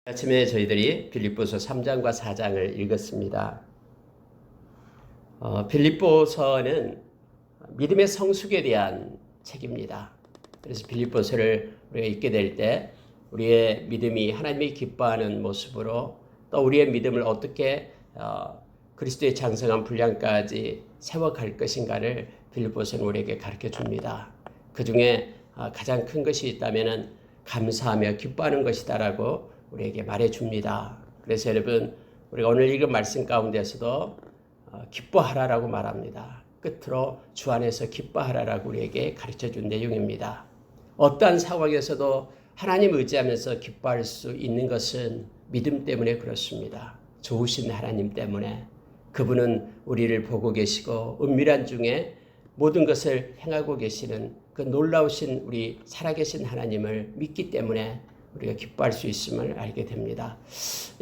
아침에 저희들이 빌립보서 3장과 4장을 읽었습니다. 빌립보서는 믿음의 성숙에 대한 책입니다. 그래서 빌립보서를 우리가 읽게 될 때 우리의 믿음이 하나님이 기뻐하는 모습으로 또 우리의 믿음을 어떻게 그리스도의 장성한 분량까지 세워갈 것인가를 빌립보서는 우리에게 가르쳐 줍니다. 그 중에 가장 큰 것이 있다면 감사하며 기뻐하는 것이다라고 우리에게 말해줍니다. 그래서 여러분, 우리가 오늘 읽은 말씀 가운데서도 기뻐하라라고 말합니다. 끝으로 주 안에서 기뻐하라라고 우리에게 가르쳐준 내용입니다. 어떠한 상황에서도 하나님 의지하면서 기뻐할 수 있는 것은 믿음 때문에 그렇습니다. 좋으신 하나님 때문에. 그분은 우리를 보고 계시고 은밀한 중에 모든 것을 행하고 계시는 그 놀라우신 우리 살아계신 하나님을 믿기 때문에 우리가 기뻐할 수 있음을 알게 됩니다.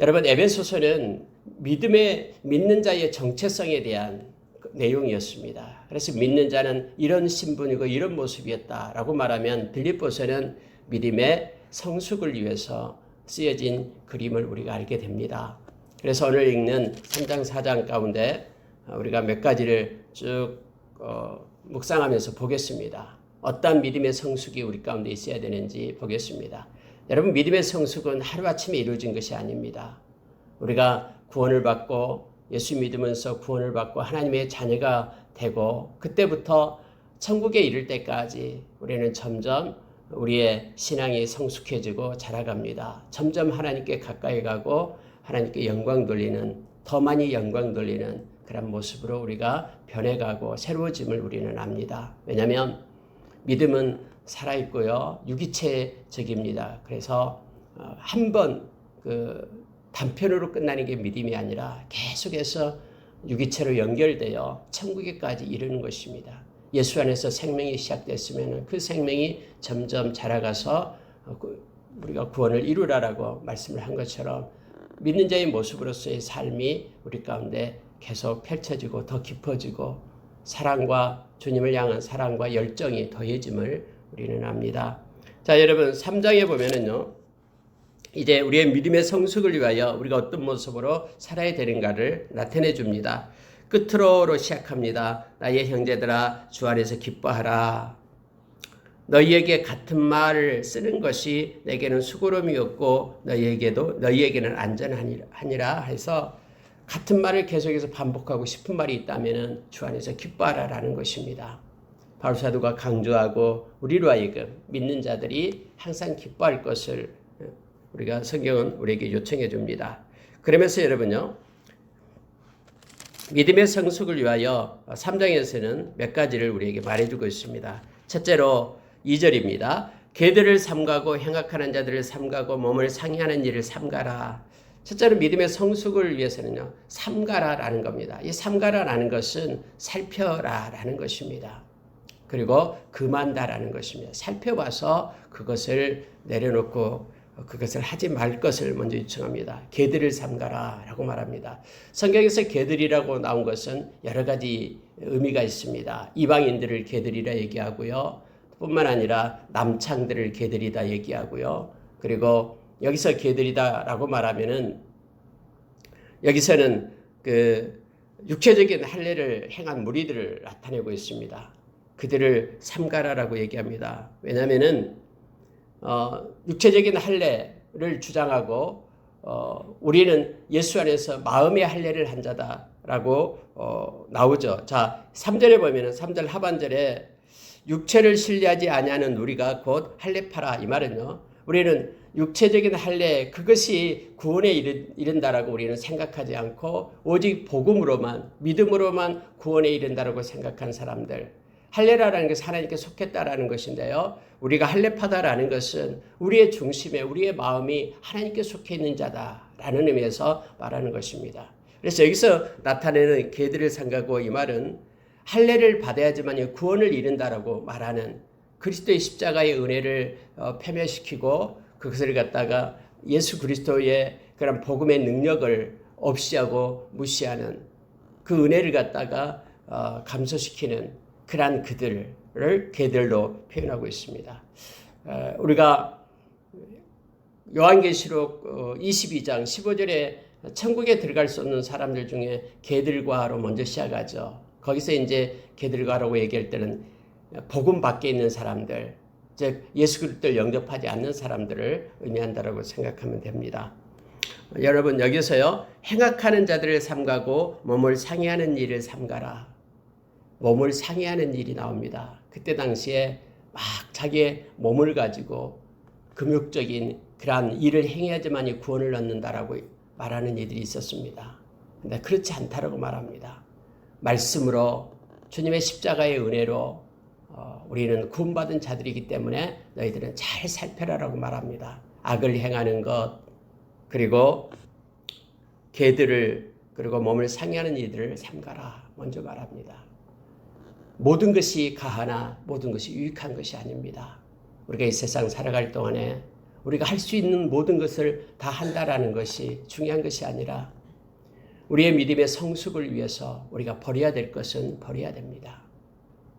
여러분, 에베소서는 믿는 자의 정체성에 대한 내용이었습니다. 그래서 믿는 자는 이런 신분이고 이런 모습이었다라고 말하면 빌립보서는 믿음의 성숙을 위해서 쓰여진 그림을 우리가 알게 됩니다. 그래서 오늘 읽는 3장 4장 가운데 우리가 몇 가지를 쭉 묵상하면서 보겠습니다. 어떤 믿음의 성숙이 우리 가운데 있어야 되는지 보겠습니다. 여러분, 믿음의 성숙은 하루아침에 이루어진 것이 아닙니다. 우리가 구원을 받고 예수 믿으면서 구원을 받고 하나님의 자녀가 되고 그때부터 천국에 이를 때까지 우리는 점점 우리의 신앙이 성숙해지고 자라갑니다. 점점 하나님께 가까이 가고 하나님께 영광 돌리는, 더 많이 영광 돌리는 그런 모습으로 우리가 변해가고 새로워짐을 우리는 압니다. 왜냐하면 믿음은 살아있고요, 유기체적입니다. 그래서 한번 단편으로 끝나는 게 믿음이 아니라 계속해서 유기체로 연결되어 천국에까지 이르는 것입니다. 예수 안에서 생명이 시작됐으면 그 생명이 점점 자라가서 우리가 구원을 이루라라고 말씀을 한 것처럼 믿는 자의 모습으로서의 삶이 우리 가운데 계속 펼쳐지고 더 깊어지고 사랑과 주님을 향한 사랑과 열정이 더해짐을 우리는 압니다. 자, 여러분 3장에 보면은요, 이제 우리의 믿음의 성숙을 위하여 우리가 어떤 모습으로 살아야 되는가를 나타내 줍니다. 끝으로로 시작합니다. 나의 형제들아 주 안에서 기뻐하라. 너희에게 같은 말을 쓰는 것이 내게는 수고로움이었고 너희에게는 안전하니라 해서 같은 말을 계속해서 반복하고 싶은 말이 있다면 주 안에서 기뻐하라라는 것입니다. 바울 사도가 강조하고 우리로 하여금 믿는 자들이 항상 기뻐할 것을 우리가 성경은 우리에게 요청해 줍니다. 그러면서 여러분요, 믿음의 성숙을 위하여 3장에서는 몇 가지를 우리에게 말해주고 있습니다. 첫째로 2절입니다. 개들을 삼가고 행악하는 자들을 삼가고 몸을 상해하는 일을 삼가라. 첫째로 믿음의 성숙을 위해서는요, 삼가라라는 겁니다. 이 삼가라라는 것은 살펴라라는 것입니다. 그리고 금한다라는 것입니다. 살펴봐서 그것을 내려놓고 그것을 하지 말 것을 먼저 요청합니다. 개들을 삼가라 라고 말합니다. 성경에서 개들이라고 나온 것은 여러 가지 의미가 있습니다. 이방인들을 개들이라 얘기하고요. 뿐만 아니라 남창들을 개들이다 얘기하고요. 그리고 여기서 개들이다 라고 말하면은 여기서는 그 육체적인 할례를 행한 무리들을 나타내고 있습니다. 그들을 삼가라라고 얘기합니다. 왜냐하면은 육체적인 할례를 주장하고 우리는 예수 안에서 마음의 할례를 한 자다라고 나오죠. 자, 3절에 보면은 3절 하반절에 육체를 신뢰하지 아니하는 우리가 곧 할례파라, 이 말은요, 우리는 육체적인 할례 그것이 구원에 이른다라고 우리는 생각하지 않고 오직 복음으로만, 믿음으로만 구원에 이른다라고 생각한 사람들, 할례라는 것은 하나님께 속했다라는 것인데요, 우리가 할례파다라는 것은 우리의 중심에 우리의 마음이 하나님께 속해 있는 자다라는 의미에서 말하는 것입니다. 그래서 여기서 나타내는 개들을 삼가고, 이 말은 할례를 받아야지만 구원을 이룬다라고 말하는 그리스도의 십자가의 은혜를 패배시키고 그것을 갖다가 예수 그리스도의 그런 복음의 능력을 없이하고 무시하는 그 은혜를 갖다가 감소시키는 그러한 그들을 개들로 표현하고 있습니다. 우리가 요한계시록 22장 15절에 천국에 들어갈 수 없는 사람들 중에 개들과로 먼저 시작하죠. 거기서 이제 개들과라고 얘기할 때는 복음 밖에 있는 사람들, 즉 예수 그리스도를 영접하지 않는 사람들을 의미한다라고 생각하면 됩니다. 여러분 여기서요, 행악하는 자들을 삼가고 몸을 상해하는 일을 삼가라. 몸을 상해하는 일이 나옵니다. 그때 당시에 막 자기의 몸을 가지고 금욕적인 그러한 일을 행해야지만이 구원을 얻는다라고 말하는 이들이 있었습니다. 근데 그렇지 않다라고 말합니다. 말씀으로 주님의 십자가의 은혜로 우리는 구원받은 자들이기 때문에 너희들은 잘 살펴라라고 말합니다. 악을 행하는 것, 그리고 개들을, 그리고 몸을 상해하는 이들을 삼가라 먼저 말합니다. 모든 것이 가하나 모든 것이 유익한 것이 아닙니다. 우리가 이 세상 살아갈 동안에 우리가 할 수 있는 모든 것을 다 한다라는 것이 중요한 것이 아니라 우리의 믿음의 성숙을 위해서 우리가 버려야 될 것은 버려야 됩니다.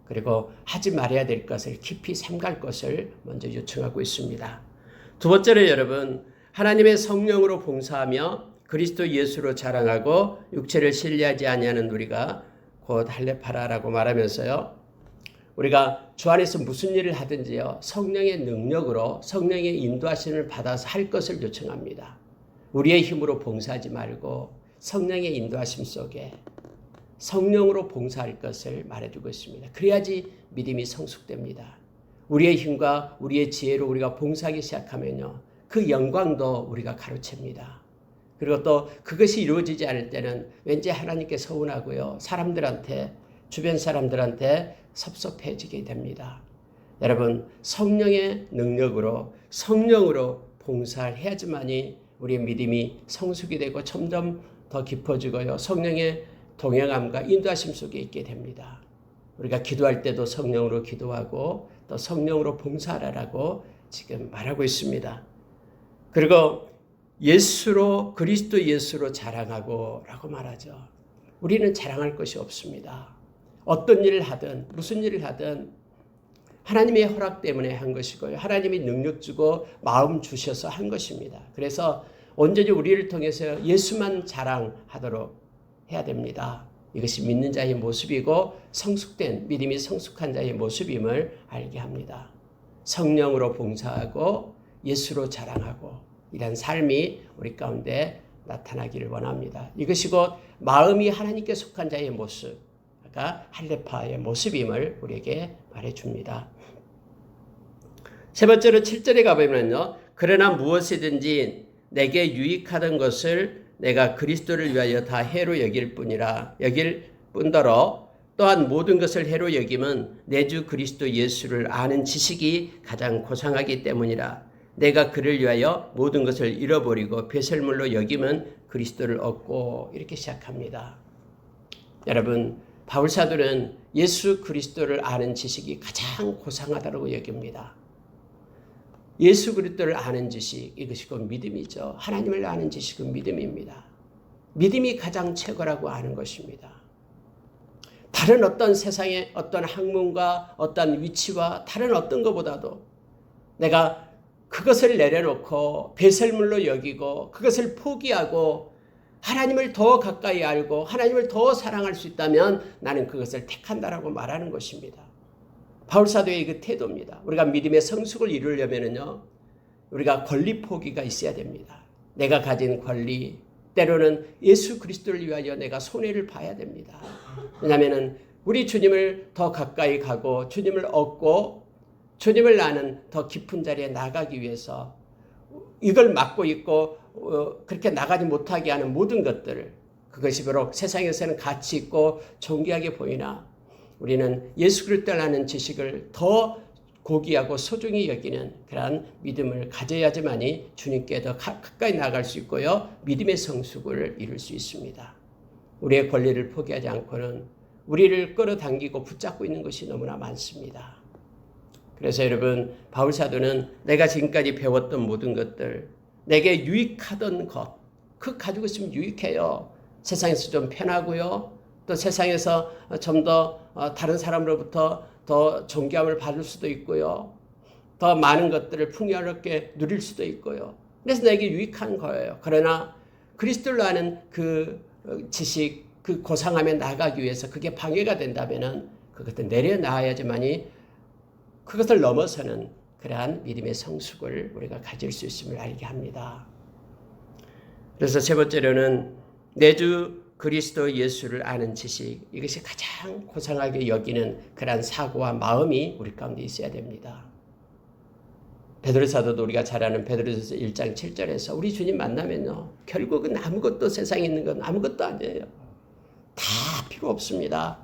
그리고 하지 말아야 될 것을 깊이 삼갈 것을 먼저 요청하고 있습니다. 두 번째로 여러분, 하나님의 성령으로 봉사하며 그리스도 예수로 자랑하고 육체를 신뢰하지 아니하는 우리가 곧 할례파라라고 말하면서요, 우리가 주 안에서 무슨 일을 하든지요, 성령의 능력으로 성령의 인도하심을 받아서 할 것을 요청합니다. 우리의 힘으로 봉사하지 말고 성령의 인도하심 속에 성령으로 봉사할 것을 말해주고 있습니다. 그래야지 믿음이 성숙됩니다. 우리의 힘과 우리의 지혜로 우리가 봉사하기 시작하면요, 그 영광도 우리가 가로챕니다. 그리고 또 그것이 이루어지지 않을 때는 왠지 하나님께 서운하고요, 사람들한테, 주변 사람들한테 섭섭해지게 됩니다. 여러분, 성령의 능력으로 성령으로 봉사를 해야지만이 우리의 믿음이 성숙이 되고 점점 더 깊어지고요, 성령의 동행함과 인도하심 속에 있게 됩니다. 우리가 기도할 때도 성령으로 기도하고 또 성령으로 봉사하라고 지금 말하고 있습니다. 그리고 예수로, 그리스도 예수로 자랑하고 라고 말하죠. 우리는 자랑할 것이 없습니다. 어떤 일을 하든 무슨 일을 하든 하나님의 허락 때문에 한 것이고요, 하나님이 능력 주고 마음 주셔서 한 것입니다. 그래서 온전히 우리를 통해서 예수만 자랑하도록 해야 됩니다. 이것이 믿는 자의 모습이고 성숙된, 믿음이 성숙한 자의 모습임을 알게 합니다. 성령으로 봉사하고 예수로 자랑하고 이런 삶이 우리 가운데 나타나기를 원합니다. 이것이 곧 마음이 하나님께 속한 자의 모습, 그러니까 할례파의 모습임을 우리에게 말해줍니다. 세 번째로 7절에 가보면요, 그러나 무엇이든지 내게 유익하던 것을 내가 그리스도를 위하여 다 해로 여길 뿐더러 또한 모든 것을 해로 여김은 내 주 그리스도 예수를 아는 지식이 가장 고상하기 때문이라. 내가 그를 위하여 모든 것을 잃어버리고 배설물로 여김은 그리스도를 얻고, 이렇게 시작합니다. 여러분, 바울사도는 예수 그리스도를 아는 지식이 가장 고상하다고 여깁니다. 예수 그리스도를 아는 지식, 이것이 곧 믿음이죠. 하나님을 아는 지식은 믿음입니다. 믿음이 가장 최고라고 아는 것입니다. 다른 어떤 세상의 어떤 학문과 어떤 위치와 다른 어떤 것보다도 내가 그것을 내려놓고 배설물로 여기고 그것을 포기하고 하나님을 더 가까이 알고 하나님을 더 사랑할 수 있다면 나는 그것을 택한다라고 말하는 것입니다. 바울사도의 그 태도입니다. 우리가 믿음의 성숙을 이루려면요, 우리가 권리 포기가 있어야 됩니다. 내가 가진 권리, 때로는 예수 그리스도를 위하여 내가 손해를 봐야 됩니다. 왜냐하면 우리 주님을 더 가까이 가고 주님을 얻고 주님을 아는 더 깊은 자리에 나가기 위해서 이걸 막고 있고 그렇게 나가지 못하게 하는 모든 것들을, 그것이 비록 세상에서는 가치 있고 존귀하게 보이나 우리는 예수 그리스도를 아는 지식을 더 고귀하고 소중히 여기는 그러한 믿음을 가져야지만이 주님께 더 가까이 나갈 수 있고요, 믿음의 성숙을 이룰 수 있습니다. 우리의 권리를 포기하지 않고는 우리를 끌어당기고 붙잡고 있는 것이 너무나 많습니다. 그래서 여러분, 바울사도는 내가 지금까지 배웠던 모든 것들, 내게 유익하던 것, 그거 가지고 있으면 유익해요. 세상에서 좀 편하고요, 또 세상에서 좀 더 다른 사람으로부터 더 존경함을 받을 수도 있고요, 더 많은 것들을 풍요롭게 누릴 수도 있고요. 그래서 나에게 유익한 거예요. 그러나 그리스도를 아는 그 지식, 그 고상함에 나아가기 위해서 그게 방해가 된다면은 그것도 내려놔야지만이 그것을 넘어서는 그러한 믿음의 성숙을 우리가 가질 수 있음을 알게 합니다. 그래서 세 번째로는 내주 그리스도 예수를 아는 지식, 이것이 가장 고상하게 여기는 그러한 사고와 마음이 우리 가운데 있어야 됩니다. 베드로 사도도 우리가 잘 아는 베드로전서 1장 7절에서 우리 주님 만나면요, 결국은 아무것도 세상에 있는 건 아무것도 아니에요. 다 필요 없습니다.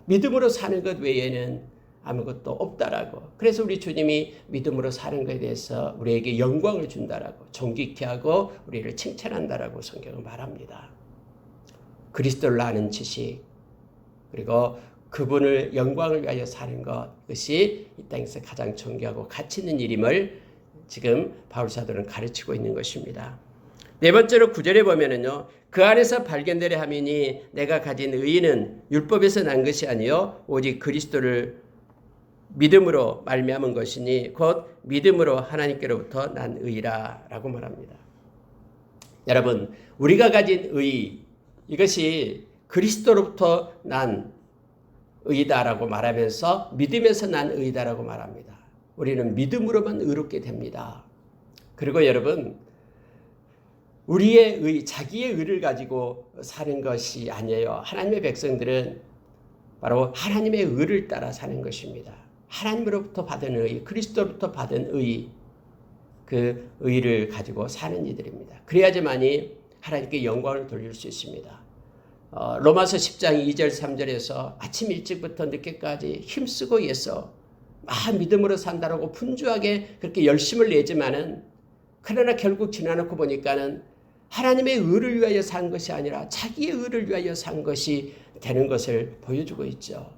믿음으로 사는 것 외에는 아무것도 없다라고. 그래서 우리 주님이 믿음으로 사는 것에 대해서 우리에게 영광을 준다라고, 존귀케 하고 우리를 칭찬한다라고 성경은 말합니다. 그리스도를 아는 지식, 그리고 그분을 영광을 위하여 사는 것, 이것이 이 땅에서 가장 존귀하고 가치 있는 일임을 지금 바울 사도는 가르치고 있는 것입니다. 네 번째로 9절에 보면은요, 그 안에서 발견되려 함이니 내가 가진 의의는 율법에서 난 것이 아니요 오직 그리스도를 믿음으로 말미암은 것이니 곧 믿음으로 하나님께로부터 난 의라라고 말합니다. 여러분, 우리가 가진 의, 이것이 그리스도로부터 난 의다라고 말하면서 믿음에서 난 의다라고 말합니다. 우리는 믿음으로만 의롭게 됩니다. 그리고 여러분, 우리의 의, 자기의 의를 가지고 사는 것이 아니에요. 하나님의 백성들은 바로 하나님의 의를 따라 사는 것입니다. 하나님으로부터 받은 의, 그리스도로부터 받은 의, 그 의를 가지고 사는 이들입니다. 그래야지만이 하나님께 영광을 돌릴 수 있습니다. 로마서 10장 2절 3절에서 아침 일찍부터 늦게까지 힘쓰고 애써 믿음으로 산다라고 분주하게 그렇게 열심을 내지만은, 그러나 결국 지나놓고 보니까는 하나님의 의를 위하여 산 것이 아니라 자기의 의를 위하여 산 것이 되는 것을 보여주고 있죠.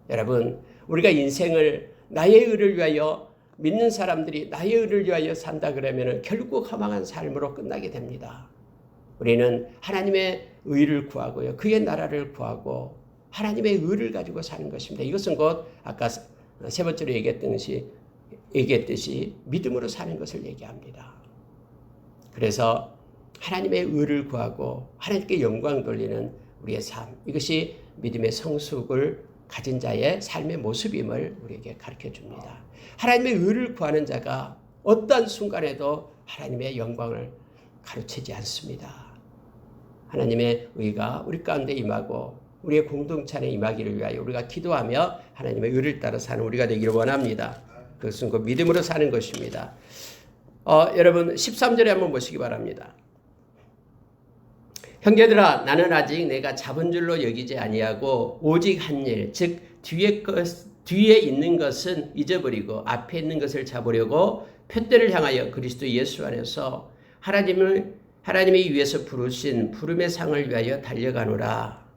여러분, 우리가 인생을 나의 의를 위하여, 믿는 사람들이 나의 의를 위하여 산다 그러면 결국 허망한 삶으로 끝나게 됩니다. 우리는 하나님의 의를 구하고요, 그의 나라를 구하고 하나님의 의를 가지고 사는 것입니다. 이것은 곧 아까 세 번째로 얘기했듯이 믿음으로 사는 것을 얘기합니다. 그래서 하나님의 의를 구하고 하나님께 영광 돌리는 우리의 삶, 이것이 믿음의 성숙을 가진 자의 삶의 모습임을 우리에게 가르쳐 줍니다. 하나님의 의를 구하는 자가 어떤 순간에도 하나님의 영광을 가로채지 않습니다. 하나님의 의가 우리 가운데 임하고 우리의 공동체 안에 임하기를 위하여 우리가 기도하며 하나님의 의를 따라 사는 우리가 되기를 원합니다. 그것은 그 믿음으로 사는 것입니다. 여러분 13절에 한번 보시기 바랍니다. 형제들아, 나는 아직 내가 잡은 줄로 여기지 아니하고 오직 한 일, 즉 뒤에 있는 것은 잊어버리고 앞에 있는 것을 잡으려고 표대를 향하여 그리스도 예수 안에서 하나님이 위에서 부르신 부름의 상을 위하여 달려가노라.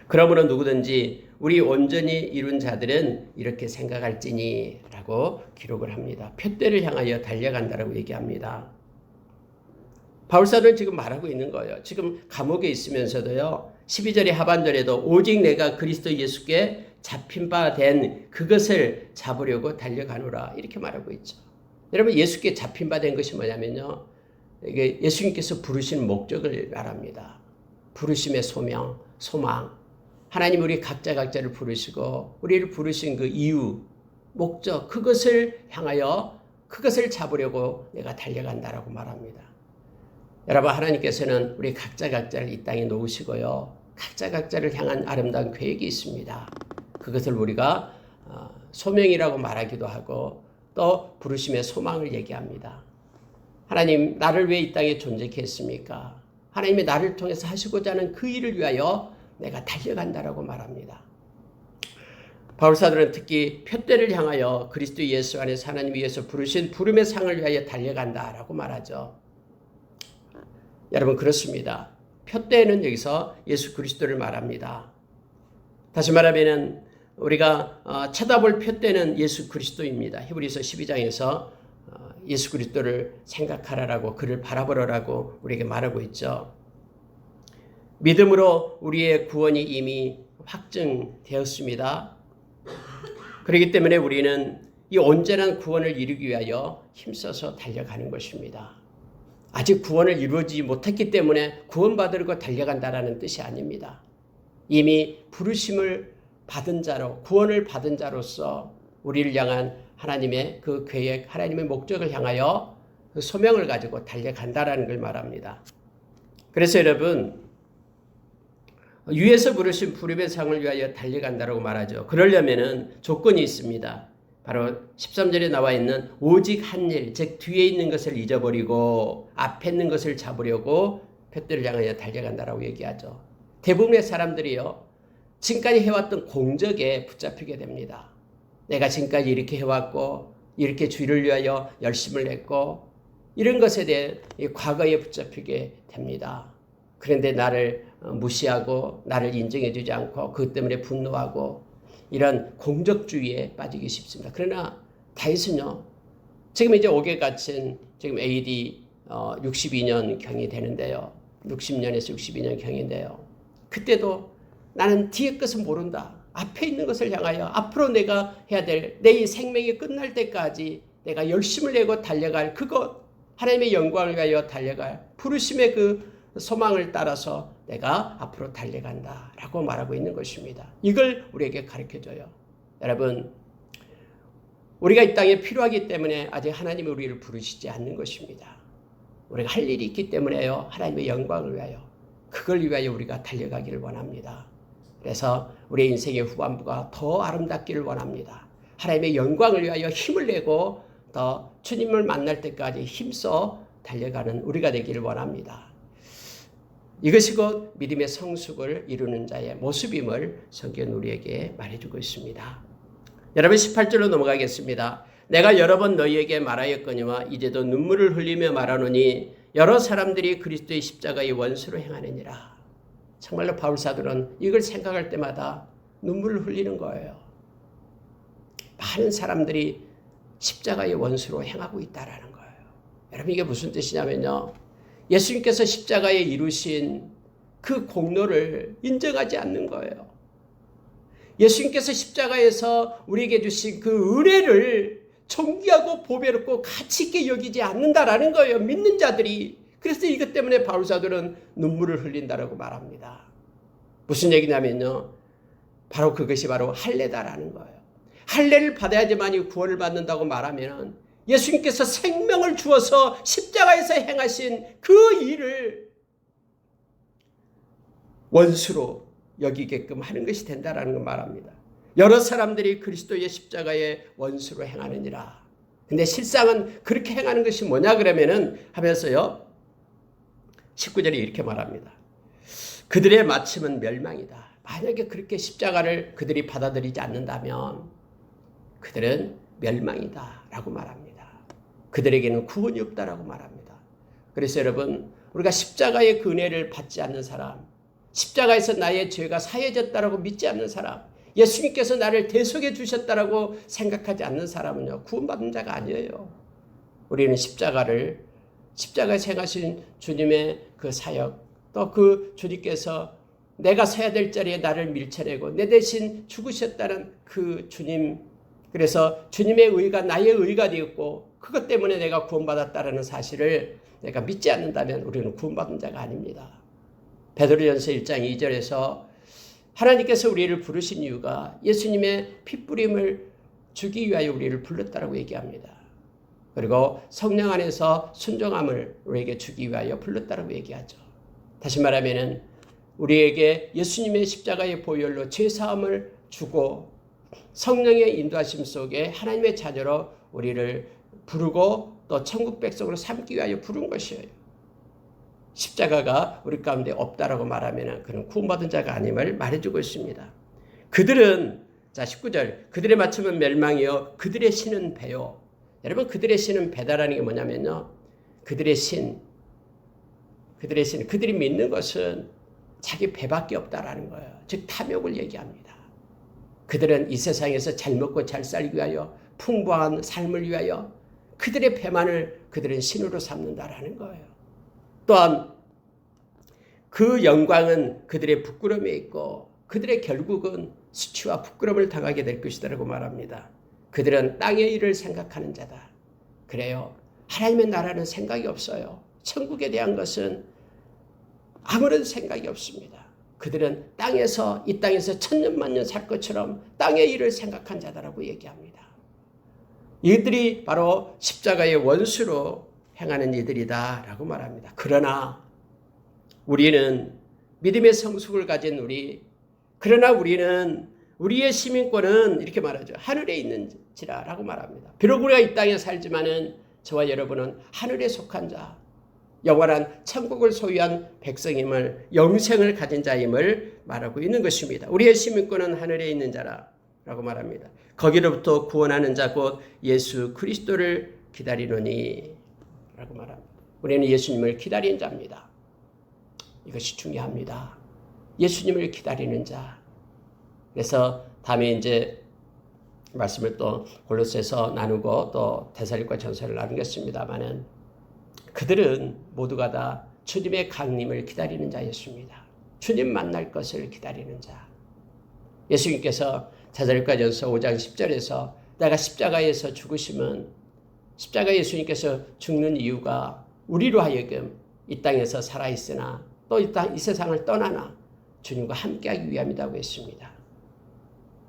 그러므로 누구든지 우리 온전히 이룬 자들은 이렇게 생각할지니 라고 기록을 합니다. 표대를 향하여 달려간다라고 얘기합니다. 바울사도는 지금 말하고 있는 거예요. 지금 감옥에 있으면서도요, 12절의 하반절에도 오직 내가 그리스도 예수께 잡힌 바 된 그것을 잡으려고 달려가노라, 이렇게 말하고 있죠. 여러분, 예수께 잡힌 바 된 것이 뭐냐면요, 이게 예수님께서 부르신 목적을 말합니다. 부르심의 소명, 소망. 하나님 우리 각자를 부르시고 우리를 부르신 그 이유, 목적, 그것을 향하여 그것을 잡으려고 내가 달려간다라고 말합니다. 여러분, 하나님께서는 우리 각자를 이 땅에 놓으시고요, 각자를 향한 아름다운 계획이 있습니다. 그것을 우리가 소명이라고 말하기도 하고 또 부르심의 소망을 얘기합니다. 하나님, 나를 왜 이 땅에 존재케 했습니까? 하나님이 나를 통해서 하시고자 하는 그 일을 위하여 내가 달려간다라고 말합니다. 바울사도는 특히 표대를 향하여 그리스도 예수 안에서 하나님 위에서 부르신 부름의 상을 위하여 달려간다라고 말하죠. 여러분, 그렇습니다. 표대는 여기서 예수 그리스도를 말합니다. 다시 말하면 우리가 쳐다볼 표대는 예수 그리스도입니다. 히브리서 12장에서 예수 그리스도를 생각하라라고, 그를 바라보라라고 우리에게 말하고 있죠. 믿음으로 우리의 구원이 이미 확증되었습니다. 그렇기 때문에 우리는 이 온전한 구원을 이루기 위하여 힘써서 달려가는 것입니다. 아직 구원을 이루지 못했기 때문에 구원받으려고 달려간다라는 뜻이 아닙니다. 이미 부르심을 받은 자로, 구원을 받은 자로서 우리를 향한 하나님의 그 계획, 하나님의 목적을 향하여 그 소명을 가지고 달려간다라는 걸 말합니다. 그래서 여러분, 위에서 부르신 부름의 상을 위하여 달려간다라고 말하죠. 그러려면은 조건이 있습니다. 바로 13절에 나와 있는 오직 한 일, 즉 뒤에 있는 것을 잊어버리고 앞에 있는 것을 잡으려고 표대를 향하여 달려간다라고 얘기하죠. 대부분의 사람들이요, 지금까지 해왔던 공적에 붙잡히게 됩니다. 내가 지금까지 이렇게 해왔고 이렇게 주의를 위하여 열심을 했고 이런 것에 대해 과거에 붙잡히게 됩니다. 그런데 나를 무시하고 나를 인정해 주지 않고 그것 때문에 분노하고 이런 공적주의에 빠지기 쉽습니다. 그러나 다윗은요, 지금 이제 옥에 갇힌 지금 AD 62년 경이 되는데요. 60년에서 62년 경인데요. 그때도 나는 뒤의 것은 모른다. 앞에 있는 것을 향하여 앞으로 내가 해야 될 내 이 생명이 끝날 때까지 내가 열심을 내고 달려갈 그것, 하나님의 영광을 위하여 달려갈 부르심의 그 소망을 따라서 내가 앞으로 달려간다라고 말하고 있는 것입니다. 이걸 우리에게 가르쳐줘요. 여러분, 우리가 이 땅에 필요하기 때문에 아직 하나님이 우리를 부르시지 않는 것입니다. 우리가 할 일이 있기 때문에요. 하나님의 영광을 위하여, 그걸 위하여 우리가 달려가기를 원합니다. 그래서 우리의 인생의 후반부가 더 아름답기를 원합니다. 하나님의 영광을 위하여 힘을 내고 더 주님을 만날 때까지 힘써 달려가는 우리가 되기를 원합니다. 이것이 곧 믿음의 성숙을 이루는 자의 모습임을 성경은 우리에게 말해주고 있습니다. 여러분 18절로 넘어가겠습니다. 내가 여러 번 너희에게 말하였거니와 이제도 눈물을 흘리며 말하노니 여러 사람들이 그리스도의 십자가의 원수로 행하느니라. 정말로 바울사도는 이걸 생각할 때마다 눈물을 흘리는 거예요. 많은 사람들이 십자가의 원수로 행하고 있다라는 거예요. 여러분 이게 무슨 뜻이냐면요, 예수님께서 십자가에 이루신 그 공로를 인정하지 않는 거예요. 예수님께서 십자가에서 우리에게 주신 그 은혜를 존귀하고 보배롭고 가치 있게 여기지 않는다라는 거예요. 믿는 자들이. 그래서 이것 때문에 바울사도는 눈물을 흘린다라고 말합니다. 무슨 얘기냐면요, 바로 그것이 바로 할례다라는 거예요. 할례를 받아야지만 구원을 받는다고 말하면 예수님께서 생명을 주어서 십자가에서 행하신 그 일을 원수로 여기게끔 하는 것이 된다라는 걸 말합니다. 여러 사람들이 그리스도의 십자가의 원수로 행하느니라. 근데 실상은 그렇게 행하는 것이 뭐냐 그러면은 하면서요, 19절에 이렇게 말합니다. 그들의 마침은 멸망이다. 만약에 그렇게 십자가를 그들이 받아들이지 않는다면 그들은 멸망이다 라고 말합니다. 그들에게는 구원이 없다라고 말합니다. 그래서 여러분, 우리가 십자가의 그 은혜를 받지 않는 사람, 십자가에서 나의 죄가 사해졌다라고 믿지 않는 사람, 예수님께서 나를 대속해 주셨다라고 생각하지 않는 사람은요, 구원받은 자가 아니에요. 우리는 십자가에서 행하신 주님의 그 사역, 또 그 주님께서 내가 서야 될 자리에 나를 밀쳐내고 내 대신 죽으셨다는 그 주님, 그래서 주님의 의가 나의 의가 되었고 그것 때문에 내가 구원받았다는 사실을 내가 믿지 않는다면 우리는 구원받은 자가 아닙니다. 베드로전서 1장 2절에서 하나님께서 우리를 부르신 이유가 예수님의 핏부림을 주기 위하여 우리를 불렀다라고 얘기합니다. 그리고 성령 안에서 순종함을 우리에게 주기 위하여 불렀다라고 얘기하죠. 다시 말하면 우리에게 예수님의 십자가의 보혈로 죄사함을 주고 성령의 인도하심 속에 하나님의 자녀로 우리를 부르고 또 천국 백성으로 삼기 위하여 부른 것이에요. 십자가가 우리 가운데 없다라고 말하면 그는 구원받은 자가 아님을 말해주고 있습니다. 그들은, 자 19절, 그들의 마침은 멸망이요 그들의 신은 배요. 여러분, 그들의 신은 배다라는 게 뭐냐면요, 그들의 신, 그들이 믿는 것은 자기 배밖에 없다라는 거예요. 즉 탐욕을 얘기합니다. 그들은 이 세상에서 잘 먹고 잘 살기 위하여 풍부한 삶을 위하여 그들의 배만을 그들은 신으로 삼는다라는 거예요. 또한 그 영광은 그들의 부끄러움에 있고 그들의 결국은 수치와 부끄러움을 당하게 될 것이다라고 말합니다. 그들은 땅의 일을 생각하는 자다. 그래요. 하나님의 나라는 생각이 없어요. 천국에 대한 것은 아무런 생각이 없습니다. 그들은 이 땅에서 천년만년 살 것처럼 땅의 일을 생각한 자다라고 얘기합니다. 이들이 바로 십자가의 원수로 행하는 이들이다라고 말합니다. 그러나 우리는 믿음의 성숙을 가진 그러나 우리는 우리의 시민권은 이렇게 말하죠. 하늘에 있는지라라고 말합니다. 비록 우리가 이 땅에 살지만은 저와 여러분은 하늘에 속한 자, 영원한 천국을 소유한 백성임을, 영생을 가진 자임을 말하고 있는 것입니다. 우리의 시민권은 하늘에 있는 자라고 말합니다. 거기로부터 구원하는 자 곧 예수 그리스도를 기다리노니 라고 말합니다. 우리는 예수님을 기다리는 자입니다. 이것이 중요합니다. 예수님을 기다리는 자. 그래서 다음에 이제 말씀을 또 골로새서 나누고 또 데살로니가 전서를 나누겠습니다만은 그들은 모두가 다 주님의 강림을 기다리는 자였습니다. 주님 만날 것을 기다리는 자. 예수님께서 데살로니가 전서 5장 10절에서 내가 십자가에서 죽으시면 십자가 예수님께서 죽는 이유가 우리로 하여금 이 땅에서 살아있으나 또 이 세상을 떠나나 주님과 함께하기 위함이라고 했습니다.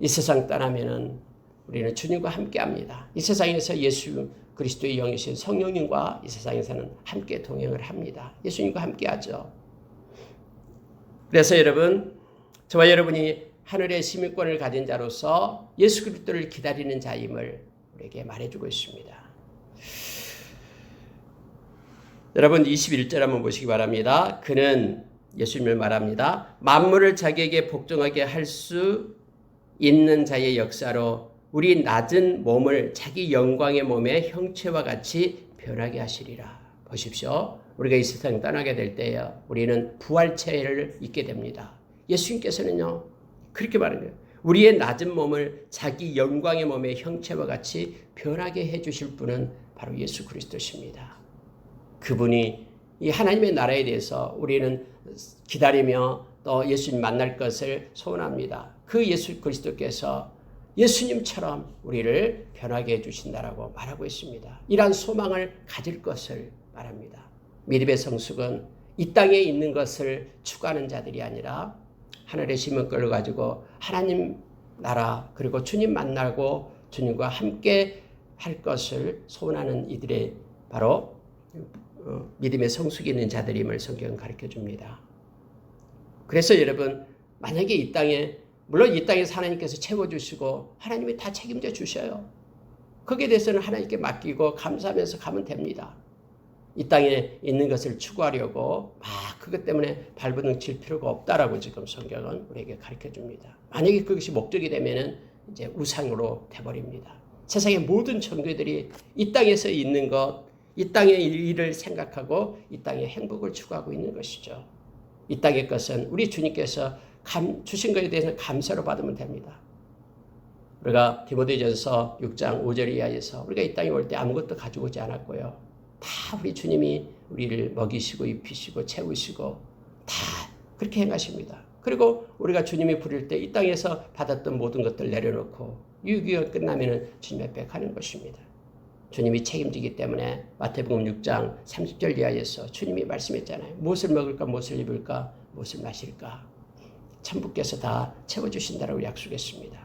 이 세상 떠나면은 우리는 주님과 함께합니다. 이 세상에서 예수 그리스도의 영이신 성령님과 이 세상에서는 함께 동행을 합니다. 예수님과 함께하죠. 그래서 여러분, 저와 여러분이 하늘의 시민권을 가진 자로서 예수 그리스도를 기다리는 자임을 우리에게 말해주고 있습니다. 여러분 21절 한번 보시기 바랍니다. 그는 예수님을 말합니다. 만물을 자기에게 복종하게 할 수 있는 자의 역사로 우리 낮은 몸을 자기 영광의 몸의 형체와 같이 변하게 하시리라. 보십시오. 우리가 이 세상 떠나게 될 때요, 우리는 부활체를 입게 됩니다. 예수님께서는요 그렇게 말합니다. 우리의 낮은 몸을 자기 영광의 몸의 형체와 같이 변하게 해주실 분은 바로 예수 그리스도십니다. 그분이 이 하나님의 나라에 대해서 우리는 기다리며 또 예수님 만날 것을 소원합니다. 그 예수 그리스도께서 예수님처럼 우리를 변하게 해주신다라고 말하고 있습니다. 이러한 소망을 가질 것을 말합니다. 믿음의 성숙은 이 땅에 있는 것을 추구하는 자들이 아니라 하늘의 시민권을 가지고 하나님 나라 그리고 주님 만나고 주님과 함께 할 것을 소원하는 이들의 바로 믿음의 성숙이 있는 자들임을 성경은 가르쳐줍니다. 그래서 여러분, 만약에 이 땅에, 물론 이 땅에서 하나님께서 채워주시고 하나님이 다 책임져 주셔요. 거기에 대해서는 하나님께 맡기고 감사하면서 가면 됩니다. 이 땅에 있는 것을 추구하려고 막 그것 때문에 발버둥 칠 필요가 없다라고 지금 성경은 우리에게 가르쳐줍니다. 만약에 그것이 목적이 되면은 이제 우상으로 돼버립니다. 세상의 모든 종교들이 이 땅에서 있는 것, 이 땅의 일을 생각하고 이 땅의 행복을 추구하고 있는 것이죠. 이 땅의 것은 우리 주님께서 주신 것에 대해서 감사로 받으면 됩니다. 우리가 디모데전서 6장 5절 이하에서 우리가 이 땅에 올 때 아무것도 가지고 오지 않았고요. 다 우리 주님이 우리를 먹이시고 입히시고 채우시고 다 그렇게 행하십니다. 그리고 우리가 주님이 부릴 때 이 땅에서 받았던 모든 것들 내려놓고 유기가 끝나면 주님 앞에 가는 것입니다. 주님이 책임지기 때문에 마태복음 6장 30절 이하에서 주님이 말씀했잖아요. 무엇을 먹을까, 무엇을 입을까, 무엇을 마실까. 천부께서 다 채워주신다라고 약속했습니다.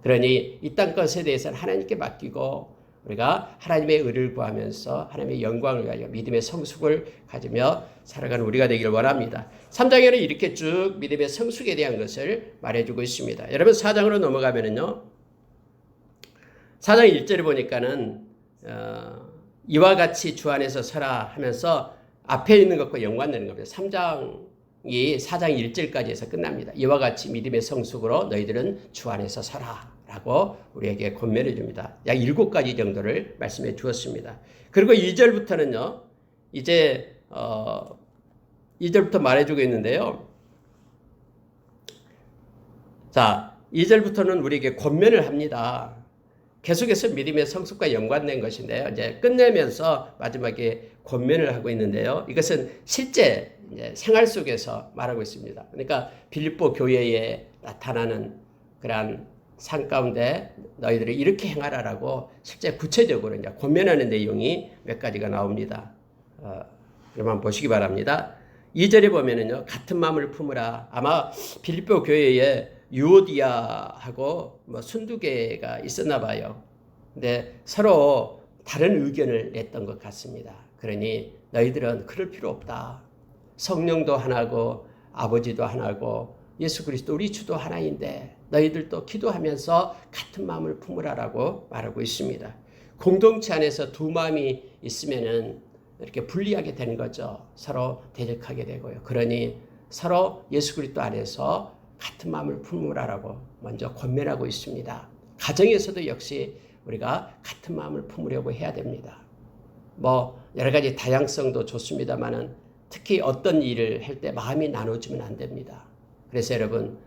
그러니 이 땅 것에 대해서는 하나님께 맡기고 우리가 하나님의 의를 구하면서 하나님의 영광을 위하여 믿음의 성숙을 가지며 살아가는 우리가 되기를 원합니다. 3장에는 이렇게 쭉 믿음의 성숙에 대한 것을 말해주고 있습니다. 여러분 4장으로 넘어가면은요, 4장 1절을 보니까는 이와 같이 주 안에서 서라 하면서 앞에 있는 것과 연관되는 겁니다. 3장이 4장 1절까지 해서 끝납니다. 이와 같이 믿음의 성숙으로 너희들은 주 안에서 서라 라고 우리에게 권면해 줍니다. 약 7가지 정도를 말씀해 주었습니다. 그리고 2절부터는요, 이제 2절부터 말해주고 있는데요. 자, 2절부터는 우리에게 권면을 합니다. 계속해서 믿음의 성숙과 연관된 것인데요. 이제 끝내면서 마지막에 권면을 하고 있는데요. 이것은 실제 이제 생활 속에서 말하고 있습니다. 그러니까 빌립보 교회에 나타나는 그러한 삶 가운데 너희들이 이렇게 행하라라고 실제 구체적으로 이제 권면하는 내용이 몇 가지가 나옵니다. 그러면 보시기 바랍니다. 2절에 보면은요, 같은 마음을 품으라. 아마 빌립보 교회에 유오디아하고 순두개가 있었나 봐요. 근데 서로 다른 의견을 냈던 것 같습니다. 그러니 너희들은 그럴 필요 없다. 성령도 하나고 아버지도 하나고 예수 그리스도 우리 주도 하나인데 너희들도 기도하면서 같은 마음을 품으라라고 말하고 있습니다. 공동체 안에서 두 마음이 있으면은 이렇게 분리하게 되는 거죠. 서로 대적하게 되고요. 그러니 서로 예수 그리스도 안에서 같은 마음을 품으라라고 먼저 권면하고 있습니다. 가정에서도 역시 우리가 같은 마음을 품으려고 해야 됩니다. 여러 가지 다양성도 좋습니다만은 특히 어떤 일을 할 때 마음이 나눠지면 안 됩니다. 그래서 여러분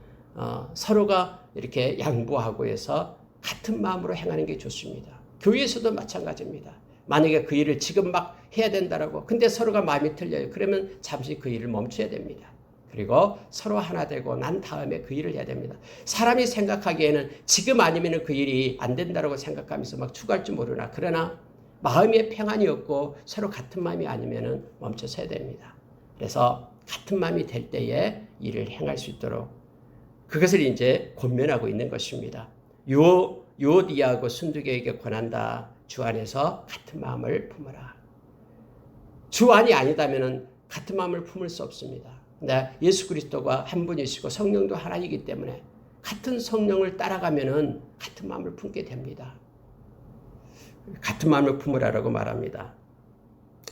서로가 이렇게 양보하고 해서 같은 마음으로 행하는 게 좋습니다. 교회에서도 마찬가지입니다. 만약에 그 일을 지금 막 해야 된다라고 근데 서로가 마음이 틀려요. 그러면 잠시 그 일을 멈춰야 됩니다. 그리고 서로 하나 되고 난 다음에 그 일을 해야 됩니다. 사람이 생각하기에는 지금 아니면 그 일이 안 된다라고 생각하면서 막 추구할지 모르나 그러나 마음에 평안이 없고 서로 같은 마음이 아니면 멈춰서 해야 됩니다. 그래서 같은 마음이 될 때에 일을 행할 수 있도록 그것을 이제 권면하고 있는 것입니다. 유오디아하고 순두개에게 권한다. 주 안에서 같은 마음을 품어라. 주 안이 아니다면 같은 마음을 품을 수 없습니다. 근데 예수 그리스도가 한 분이시고 성령도 하나이기 때문에 같은 성령을 따라가면 같은 마음을 품게 됩니다. 같은 마음을 품으라라고 말합니다.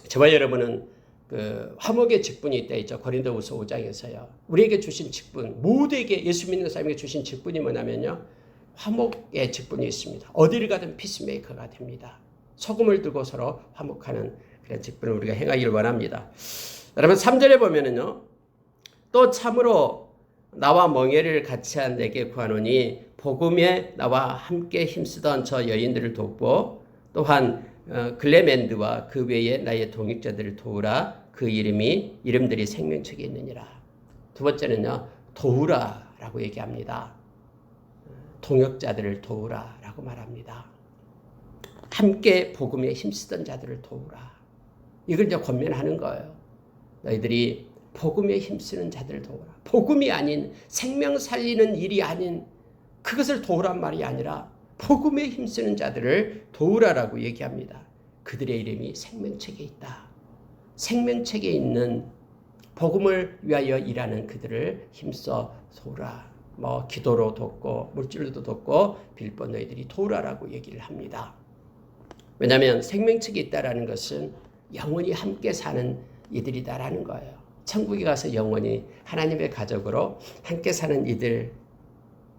저와 여러분은 그 화목의 직분이 있다 있죠. 고린도후서 5장에서요. 우리에게 주신 직분, 모두에게 예수 믿는 사람에게 주신 직분이 뭐냐면요. 화목의 직분이 있습니다. 어디를 가든 피스메이커가 됩니다. 소금을 들고 서로 화목하는 그런 직분을 우리가 행하기를 원합니다. 여러분 3절에 보면은요. 또 참으로 나와 멍에를 같이 한 내게 구하노니 복음에 나와 함께 힘쓰던 저 여인들을 돕고 또한 글레멘드와 그 외에 나의 동역자들을 도우라. 그 이름들이 생명책에 있느니라. 두 번째는요. 도우라라고 얘기합니다. 동역자들을 도우라라고 말합니다. 함께 복음에 힘쓰던 자들을 도우라. 이걸 이제 권면하는 거예요. 너희들이 복음에 힘쓰는 자들을 도우라. 복음이 아닌 생명 살리는 일이 아닌 그것을 도우란 말이 아니라 복음에 힘쓰는 자들을 도우라라고 얘기합니다. 그들의 이름이 생명책에 있다. 생명책에 있는 복음을 위하여 일하는 그들을 힘써 도우라. 기도로 돕고 물질로도 돕고 빌립보 너희들이 도우라라고 얘기를 합니다. 왜냐하면 생명책이 있다라는 것은 영원히 함께 사는 이들이다라는 거예요. 천국에 가서 영원히 하나님의 가족으로 함께 사는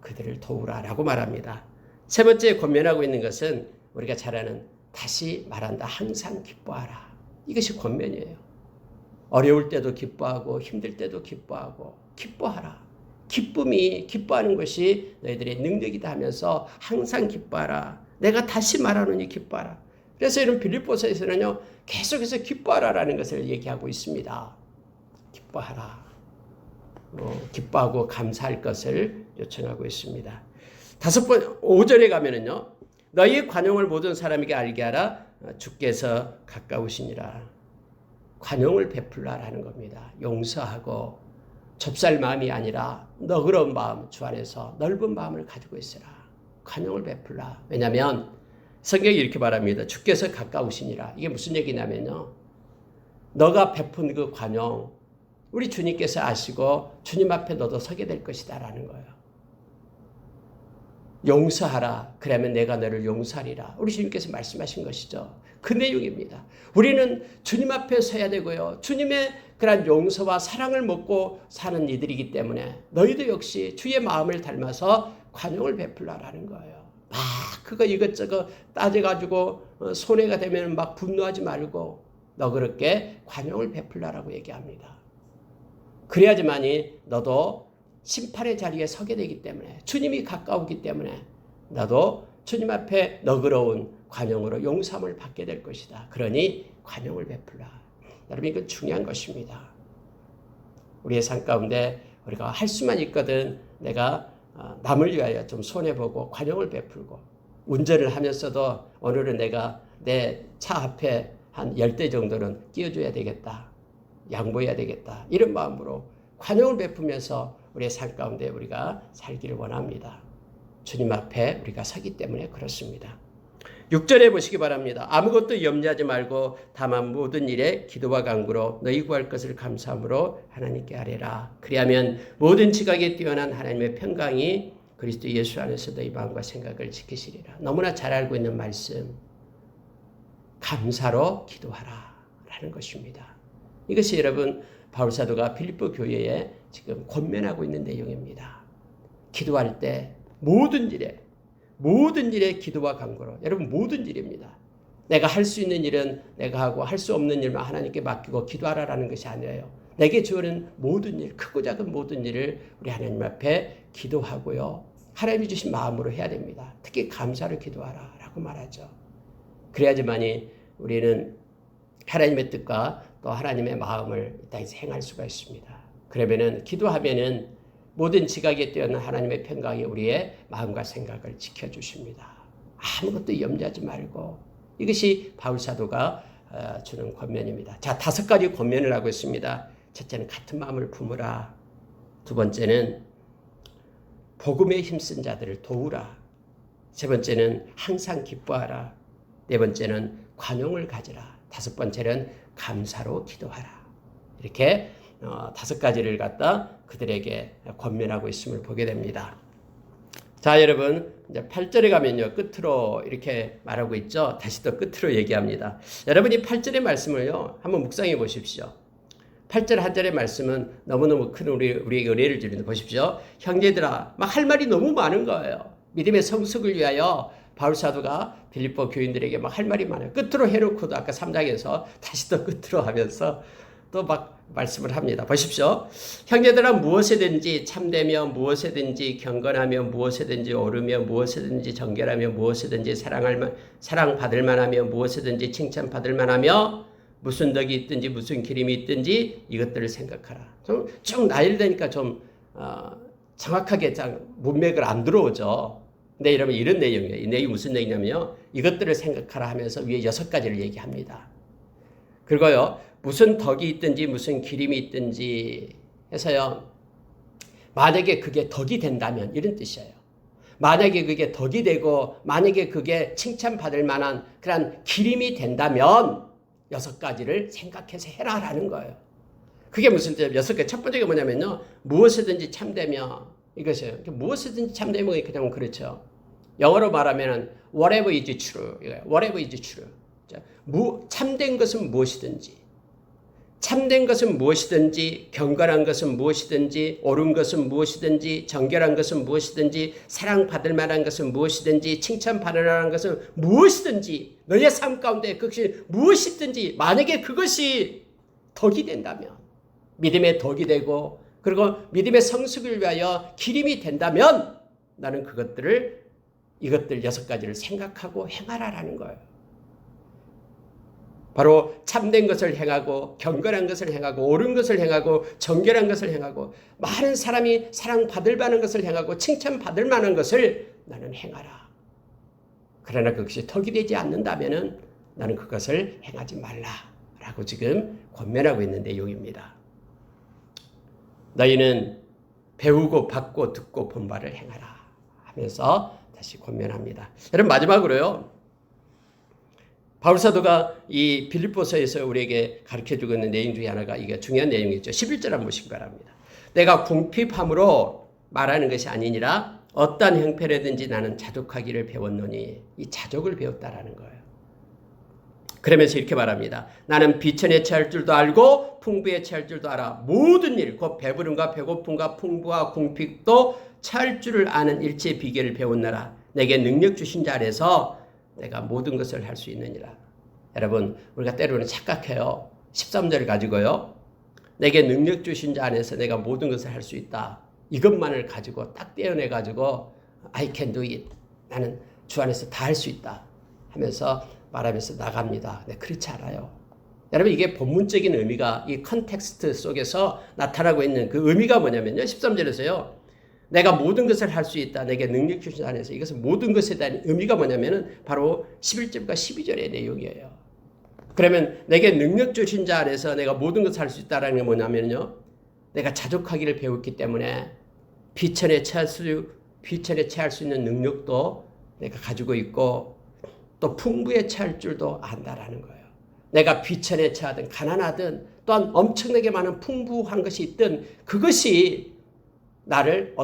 그들을 도우라라고 말합니다. 세 번째 권면하고 있는 것은 우리가 잘 아는 다시 말한다. 항상 기뻐하라. 이것이 권면이에요. 어려울 때도 기뻐하고 힘들 때도 기뻐하고 기뻐하라. 기뻐하는 것이 너희들의 능력이다 하면서 항상 기뻐하라. 내가 다시 말하노니 기뻐하라. 그래서 이런 빌립보서에서는요. 계속해서 기뻐하라라는 것을 얘기하고 있습니다. 기뻐하라. 기뻐하고 감사할 것을 요청하고 있습니다. 5절에 가면은요. 너희 관용을 모든 사람에게 알게 하라. 주께서 가까우시니라. 관용을 베풀라라는 겁니다. 용서하고 좁쌀 마음이 아니라 너그러운 마음, 주 안에서 넓은 마음을 가지고 있으라. 관용을 베풀라. 왜냐하면 성경이 이렇게 말합니다. 주께서 가까우시니라. 이게 무슨 얘기냐면요. 너가 베푼 그 관용, 우리 주님께서 아시고 주님 앞에 너도 서게 될 것이다 라는 거예요. 용서하라. 그러면 내가 너를 용서하리라. 우리 주님께서 말씀하신 것이죠. 그 내용입니다. 우리는 주님 앞에 서야 되고요. 주님의 그런 용서와 사랑을 먹고 사는 이들이기 때문에 너희도 역시 주의 마음을 닮아서 관용을 베풀라라는 거예요. 막 그거 이것저것 따져가지고 손해가 되면 막 분노하지 말고 너그럽게 관용을 베풀라라고 얘기합니다. 그래야지만이 너도 심판의 자리에 서게 되기 때문에 주님이 가까우기 때문에 나도 주님 앞에 너그러운 관용으로 용서함을 받게 될 것이다. 그러니 관용을 베풀라. 여러분 이건 중요한 것입니다. 우리의 삶 가운데 우리가 할 수만 있거든 내가 남을 위하여 좀 손해보고 관용을 베풀고 운전을 하면서도 오늘은 내가 내 차 앞에 한 10대 정도는 끼워줘야 되겠다. 양보해야 되겠다. 이런 마음으로 관용을 베푸면서 우리의 삶 가운데 우리가 살기를 원합니다. 주님 앞에 우리가 서기 때문에 그렇습니다. 6절에 보시기 바랍니다. 아무것도 염려하지 말고 다만 모든 일에 기도와 간구로 너희 구할 것을 감사함으로 하나님께 아뢰라. 그리하면 모든 지각에 뛰어난 하나님의 평강이 그리스도 예수 안에서 너희 마음과 생각을 지키시리라. 너무나 잘 알고 있는 말씀. 감사로 기도하라 라는 것입니다. 이것이 여러분 바울사도가 빌립보 교회에 지금 권면하고 있는 내용입니다. 기도할 때 모든 일에 기도와 간구로. 여러분 모든 일입니다. 내가 할 수 있는 일은 내가 하고 할 수 없는 일만 하나님께 맡기고 기도하라라는 것이 아니에요. 내게 주어진 모든 일, 크고 작은 모든 일을 우리 하나님 앞에 기도하고요. 하나님이 주신 마음으로 해야 됩니다. 특히 감사로 기도하라 라고 말하죠. 그래야지만이 우리는 하나님의 뜻과 또 하나님의 마음을 이 땅에서 행할 수가 있습니다. 그러면은 기도하면은 모든 지각에 뛰어난 하나님의 평강이 우리의 마음과 생각을 지켜주십니다. 아무것도 염려하지 말고. 이것이 바울사도가 주는 권면입니다. 자, 5가지 권면을 하고 있습니다. 첫째는 같은 마음을 품으라. 두 번째는 복음에 힘쓴 자들을 도우라. 세 번째는 항상 기뻐하라. 네 번째는 관용을 가지라. 다섯 번째는 감사로 기도하라. 이렇게 5가지를 갖다 그들에게 권면하고 있음을 보게 됩니다. 자, 여러분 이제 8절에 가면요 끝으로 이렇게 말하고 있죠. 다시 또 끝으로 얘기합니다. 여러분이 8절의 말씀을요 한번 묵상해 보십시오. 8절 한 절의 말씀은 너무너무 큰 우리에게 은혜를 주는데 보십시오. 형제들아, 막 할 말이 너무 많은 거예요. 믿음의 성숙을 위하여 바울사도가 빌립보 교인들에게 막 할 말이 많아요. 끝으로 해놓고도 아까 3장에서 다시 또 끝으로 하면서 또 막 말씀을 합니다. 보십시오. 형제들아, 무엇이든지 참되며 무엇이든지 경건하며 무엇이든지 옳으며 무엇이든지 정결하며 무엇이든지 사랑받을 만하며 무엇이든지 칭찬받을 만하며 무슨 덕이 있든지 무슨 기림이 있든지 이것들을 생각하라. 좀 쭉 나열되니까 좀 정확하게 문맥을 안 들어오죠. 근데 여러분 이런 내용이에요. 이 내용이 무슨 내용이냐면요. 이것들을 생각하라 하면서 위에 6가지를 얘기합니다. 그리고요. 무슨 덕이 있든지 무슨 기림이 있든지 해서요. 만약에 그게 덕이 된다면 이런 뜻이에요. 만약에 그게 덕이 되고 만약에 그게 칭찬받을 만한 그런 기림이 된다면 6가지를 생각해서 해라라는 거예요. 그게 무슨 뜻이에요? 6가지. 첫 번째가 뭐냐면요. 무엇이든지 참되며 이것이에요. 무엇이든지 참되며 그냥 그렇죠. 영어로 말하면 whatever is true. whatever is true. 참된 것은 무엇이든지. 참된 것은 무엇이든지, 경건한 것은 무엇이든지, 옳은 것은 무엇이든지, 정결한 것은 무엇이든지, 사랑받을 만한 것은 무엇이든지, 칭찬받을 만한 것은 무엇이든지, 너의 삶 가운데 그것이 무엇이든지, 만약에 그것이 덕이 된다면, 믿음의 덕이 되고, 그리고 믿음의 성숙을 위하여 기림이 된다면, 나는 이것들 6가지를 생각하고 행하라라는 거예요. 바로 참된 것을 행하고 경건한 것을 행하고 옳은 것을 행하고 정결한 것을 행하고 많은 사람이 사랑받을 만한 것을 행하고 칭찬받을 만한 것을 나는 행하라. 그러나 그것이 덕이 되지 않는다면 나는 그것을 행하지 말라라고 지금 권면하고 있는 내용입니다. 너희는 배우고 받고 듣고 본 바를 행하라 하면서 다시 권면합니다. 여러분 마지막으로요. 바울사도가 이 빌립보서에서 우리에게 가르쳐주고 있는 내용 중에 하나가 이게 중요한 내용이죠. 11절 한번 보시기 바랍니다. 내가 궁핍함으로 말하는 것이 아니니라 어떠한 형편이든지 나는 자족하기를 배웠노니 이 자족을 배웠다라는 거예요. 그러면서 이렇게 말합니다. 나는 비천에 처할 줄도 알고 풍부에 처할 줄도 알아. 모든 일, 곧 배부름과 배고픔과 풍부와 궁핍도 처할 줄을 아는 일체의 비결을 배웠나라. 내게 능력 주신 자 안에서 내가 모든 것을 할 수 있느니라. 여러분 우리가 때로는 착각해요. 13절을 가지고요. 내게 능력 주신 자 안에서 내가 모든 것을 할 수 있다. 이것만을 가지고 딱 떼어내가지고 I can do it. 나는 주 안에서 다 할 수 있다 하면서 말하면서 나갑니다. 네, 그렇지 않아요. 여러분 이게 본문적인 의미가 이 컨텍스트 속에서 나타나고 있는 그 의미가 뭐냐면요. 13절에서요. 내가 모든 것을 할 수 있다. 내게 능력 주신 안에서. 이것은 모든 것에 대한 의미가 뭐냐면은 바로 11절과 12절의 내용이에요. 그러면 내게 능력 주신 자 안에서 내가 모든 것을 할 수 있다라는 게 뭐냐면요. 내가 자족하기를 배웠기 때문에 비천에 체할 수 있는 능력도 내가 가지고 있고 또 풍부에 체할 줄도 안다라는 거예요. 내가 비천에 체하든 가난하든 또한 엄청나게 많은 풍부한 것이 있든 그것이 나를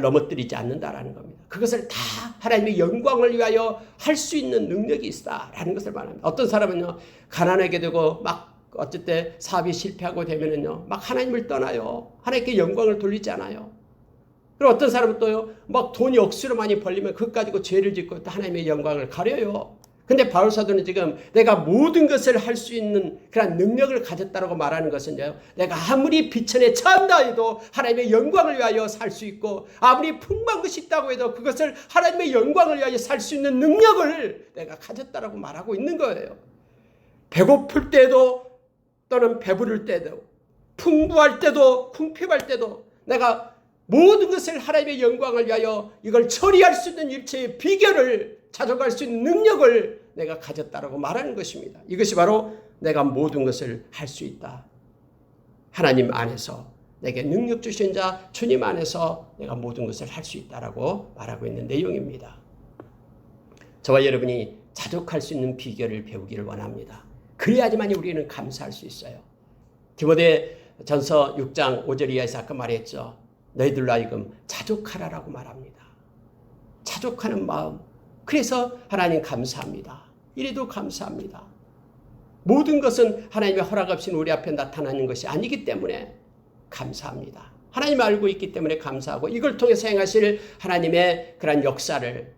넘어뜨리지 않는다라는 겁니다. 그것을 다 하나님의 영광을 위하여 할 수 있는 능력이 있다라는 것을 말합니다. 어떤 사람은요, 가난하게 되고 막 어쨌든 사업이 실패하고 되면은요, 막 하나님을 떠나요. 하나님께 영광을 돌리지 않아요. 그리고 어떤 사람은 또요, 막 돈이 억수로 많이 벌리면 그것 가지고 죄를 짓고 또 하나님의 영광을 가려요. 근데 바울 사도는 지금 내가 모든 것을 할 수 있는 그런 능력을 가졌다고 말하는 것은요, 내가 아무리 비천에 처한다 해도 하나님의 영광을 위하여 살 수 있고 아무리 풍부한 것이 있다고 해도 그것을 하나님의 영광을 위하여 살 수 있는 능력을 내가 가졌다고 말하고 있는 거예요. 배고플 때도 또는 배부를 때도 풍부할 때도 궁핍할 때도 내가 모든 것을 하나님의 영광을 위하여 이걸 처리할 수 있는 일체의 비결을 찾아갈 수 있는 능력을 내가 가졌다라고 말하는 것입니다. 이것이 바로 내가 모든 것을 할 수 있다. 하나님 안에서 내게 능력 주신 자 주님 안에서 내가 모든 것을 할 수 있다라고 말하고 있는 내용입니다. 저와 여러분이 자족할 수 있는 비결을 배우기를 원합니다. 그래야지만 우리는 감사할 수 있어요. 디모데전서 6장 5절 이하에서 아까 말했죠. 너희들로 하여금 자족하라라고 말합니다. 자족하는 마음. 그래서 하나님 감사합니다. 이래도 감사합니다. 모든 것은 하나님의 허락 없이 우리 앞에 나타나는 것이 아니기 때문에 감사합니다. 하나님 알고 있기 때문에 감사하고 이걸 통해서 행하실 하나님의 그런 역사를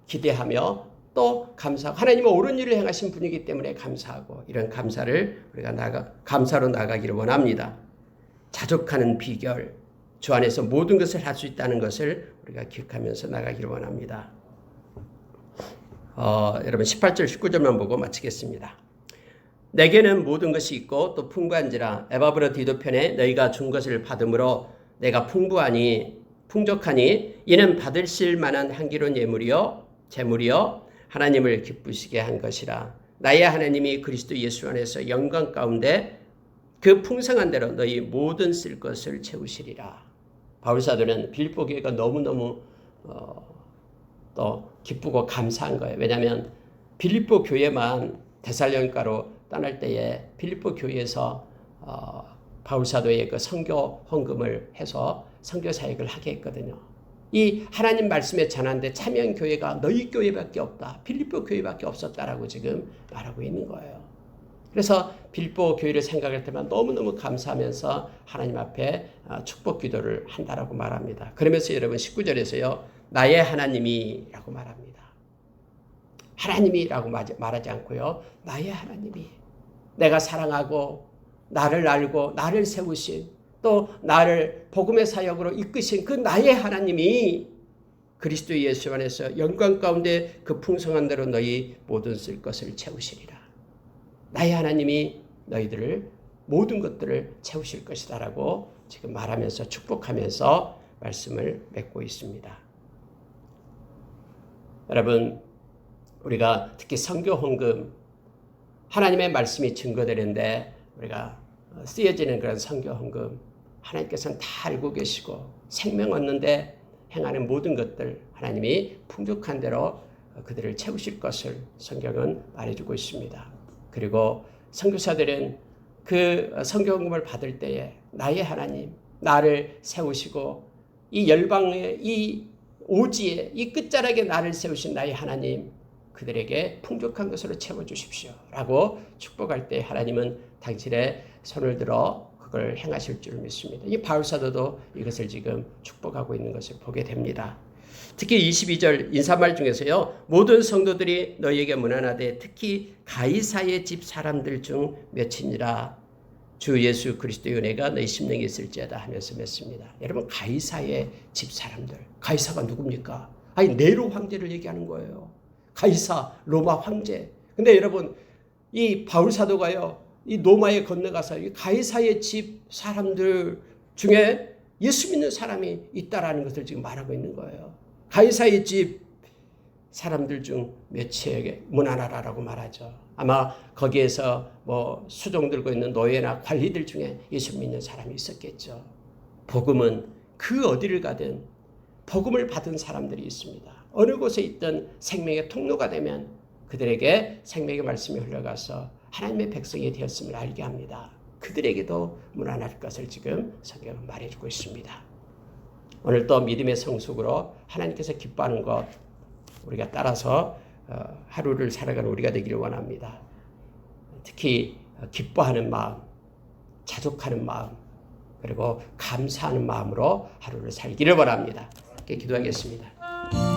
기대하며 또 감사하고 하나님은 옳은 일을 행하신 분이기 때문에 감사하고 이런 감사를 우리가 감사로 나가기를 원합니다. 자족하는 비결, 주 안에서 모든 것을 할 수 있다는 것을 우리가 기억하면서 나가기를 원합니다. 여러분 18절 19절만 보고 마치겠습니다. 내게는 모든 것이 있고 또 풍부한지라 에바브라 디도편에 너희가 준 것을 받음으로 내가 풍족하니 이는 받으실 만한 향기로운 재물이요 하나님을 기쁘시게 한 것이라. 나의 하나님이 그리스도 예수 안에서 영광 가운데 그 풍성한 대로 너희 모든 쓸 것을 채우시리라. 바울 사도는 빌립보 교회가 너무너무 또 기쁘고 감사한 거예요. 왜냐하면 빌립보 교회만 데살로니가로 떠날 때에 빌립보 교회에서 바울 사도의 그 선교 헌금을 해서 선교 사역을 하게 했거든요. 이 하나님 말씀에 전하는데 참여한 교회가 너희 교회밖에 없다. 빌립보 교회밖에 없었다라고 지금 말하고 있는 거예요. 그래서 빌립보 교회를 생각할 때만 너무너무 감사하면서 하나님 앞에 축복 기도를 한다라고 말합니다. 그러면서 여러분 19절에서요. 나의 하나님이라고 말합니다. 하나님이라고 말하지 않고요. 나의 하나님이 내가 사랑하고 나를 알고 나를 세우신 또 나를 복음의 사역으로 이끄신 그 나의 하나님이 그리스도 예수 안에서 영광 가운데 그 풍성한 대로 너희 모든 쓸 것을 채우시리라. 나의 하나님이 너희들을 모든 것들을 채우실 것이다라고 지금 말하면서 축복하면서 말씀을 맺고 있습니다. 여러분 우리가 특히 선교 헌금 하나님의 말씀이 증거되는데 우리가 쓰여지는 그런 선교 헌금 하나님께서는 다 알고 계시고 생명 얻는데 행하는 모든 것들 하나님이 풍족한 대로 그들을 채우실 것을 성경은 말해주고 있습니다. 그리고 선교사들은 그 선교 헌금을 받을 때에 나의 하나님 나를 세우시고 이 열방의 이 오지에 이 끝자락에 나를 세우신 나의 하나님 그들에게 풍족한 것으로 채워주십시오 라고 축복할 때 하나님은 당신의 손을 들어 그걸 행하실 줄 믿습니다. 이 바울사도도 이것을 지금 축복하고 있는 것을 보게 됩니다. 특히 22절 인사말 중에서요. 모든 성도들이 너희에게 문안하되 특히 가이사의 집 사람들 중 몇이니라 주 예수 그리스도의 은혜가 너희 심령에 있을지어다 하면서 맺습니다. 여러분 가이사의 집 사람들 가이사가 누굽니까? 아니 네로 황제를 얘기하는 거예요. 가이사 로마 황제. 근데 여러분 이 바울 사도가요. 이 로마에 건너가서 이 가이사의 집 사람들 중에 예수 믿는 사람이 있다라는 것을 지금 말하고 있는 거예요. 가이사의 집 사람들 중 몇이에게 문 하나라고 말하죠. 아마 거기에서 뭐 수종 들고 있는 노예나 관리들 중에 예수 믿는 사람이 있었겠죠. 복음은 그 어디를 가든 복음을 받은 사람들이 있습니다. 어느 곳에 있든 생명의 통로가 되면 그들에게 생명의 말씀이 흘러가서 하나님의 백성이 되었음을 알게 합니다. 그들에게도 무난할 것을 지금 성경은 말해주고 있습니다. 오늘 또 믿음의 성숙으로 하나님께서 기뻐하는 것 우리가 따라서 하루를 살아가는 우리가 되기를 원합니다. 특히 기뻐하는 마음, 자족하는 마음, 그리고 감사하는 마음으로 하루를 살기를 원합니다. 기도하겠습니다.